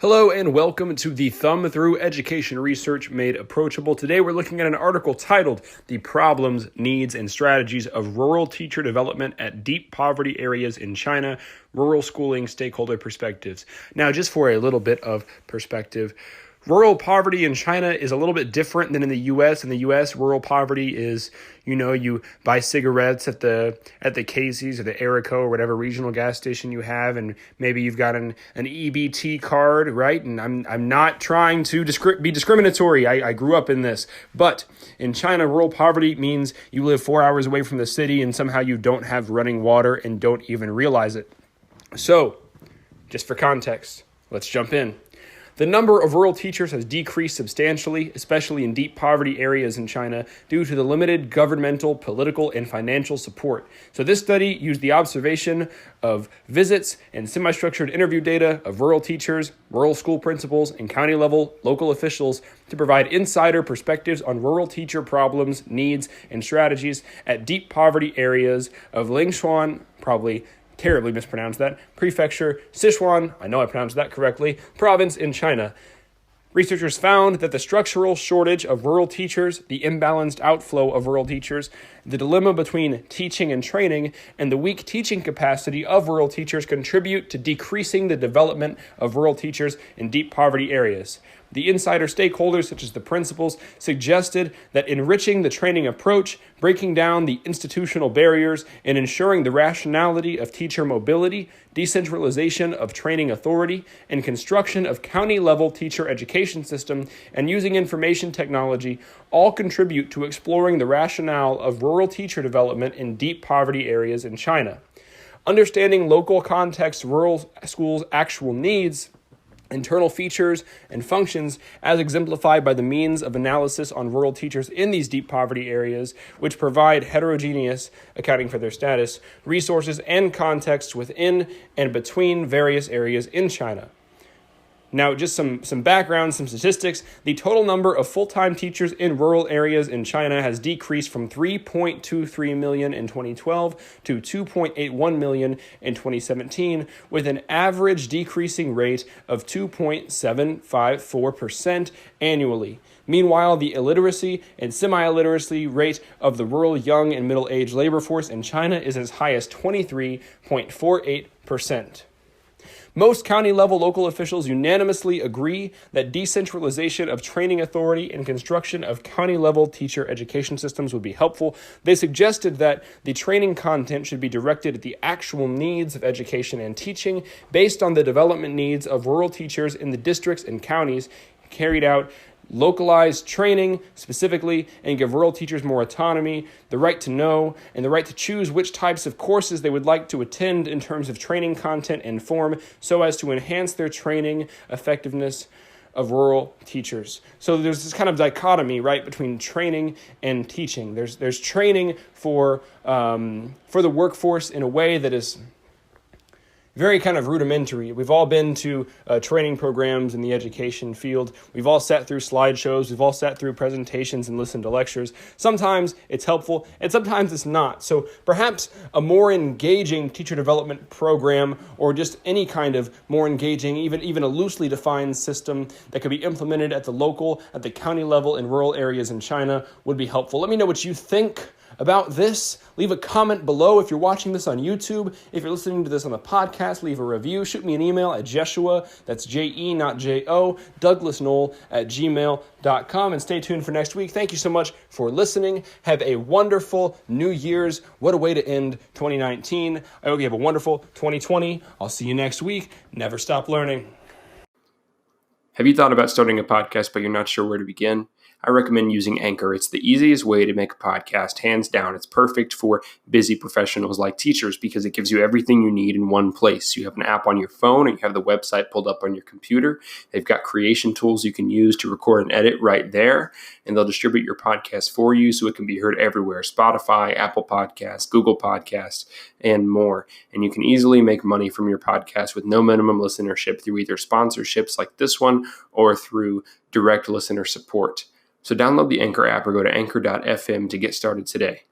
Hello and welcome to the Thumb Through Education Research Made Approachable. Today we're looking at an article titled The Problems, Needs, and Strategies of Rural Teacher Development at Deep Poverty Areas in China, Rural Schooling Stakeholder Perspectives. Now, just for a little bit of perspective, rural poverty in China is a little bit different than in the U.S. In the U.S., rural poverty is, you buy cigarettes at the Casey's or the Erico or whatever regional gas station you have, and maybe you've got an EBT card, right? And I'm not trying to be discriminatory. I grew up in this. But in China, rural poverty means you live 4 hours away from the city and somehow you don't have running water and don't even realize it. So, just for context, let's jump in. The number of rural teachers has decreased substantially, especially in deep poverty areas in China, due to the limited governmental, political, and financial support. So this study used the observation of visits and semi-structured interview data of rural teachers, rural school principals, and county-level local officials to provide insider perspectives on rural teacher problems, needs, and strategies at deep poverty areas of Lingshuan, probably terribly mispronounced that, Prefecture, Sichuan, I know I pronounced that correctly, province in China. Researchers found that the structural shortage of rural teachers, the imbalanced outflow of rural teachers, the dilemma between teaching and training, and the weak teaching capacity of rural teachers contribute to decreasing the development of rural teachers in deep poverty areas. The insider stakeholders, such as the principals, suggested that enriching the training approach, breaking down the institutional barriers, and ensuring the rationality of teacher mobility, decentralization of training authority, and construction of county-level teacher education system, and using information technology all contribute to exploring the rationale of rural teacher development in deep poverty areas in China. Understanding local context, rural schools' actual needs, internal features and functions as exemplified by the means of analysis on rural teachers in these deep poverty areas, which provide heterogeneous, accounting for their status, resources and contexts within and between various areas in China. Now, just some background, some statistics. The total number of full-time teachers in rural areas in China has decreased from 3.23 million in 2012 to 2.81 million in 2017, with an average decreasing rate of 2.754% annually. Meanwhile, the illiteracy and semi-illiteracy rate of the rural young and middle-aged labor force in China is as high as 23.48%. Most county-level local officials unanimously agree that decentralization of training authority and construction of county-level teacher education systems would be helpful. They suggested that the training content should be directed at the actual needs of education and teaching based on the development needs of rural teachers in the districts and counties, carried out localized training specifically, and give rural teachers more autonomy, the right to know, and the right to choose which types of courses they would like to attend in terms of training content and form so as to enhance their training effectiveness of rural teachers. So there's this kind of dichotomy, right, between training and teaching. There's training for the workforce in a way that is very kind of rudimentary. We've all been to training programs in the education field. We've all sat through slideshows. We've all sat through presentations and listened to lectures. Sometimes it's helpful and sometimes it's not. So perhaps a more engaging teacher development program, or just any kind of more engaging, even a loosely defined system that could be implemented at the local, at the county level in rural areas in China would be helpful. Let me know what you think about this. Leave a comment below if you're watching this on YouTube. If you're listening to this on the podcast, leave a review. Shoot me an email at Jeshua, that's J-E, not J-O, douglasnoel@gmail.com. And stay tuned for next week. Thank you so much for listening. Have a wonderful New Year's. What a way to end 2019. I hope you have a wonderful 2020. I'll see you next week. Never stop learning. Have you thought about starting a podcast but you're not sure where to begin? I recommend using Anchor. It's the easiest way to make a podcast, hands down. It's perfect for busy professionals like teachers because it gives you everything you need in one place. You have an app on your phone, or you have the website pulled up on your computer. They've got creation tools you can use to record and edit right there, and they'll distribute your podcast for you so it can be heard everywhere: Spotify, Apple Podcasts, Google Podcasts, and more. And you can easily make money from your podcast with no minimum listenership through either sponsorships like this one or through direct listener support. So download the Anchor app or go to anchor.fm to get started today.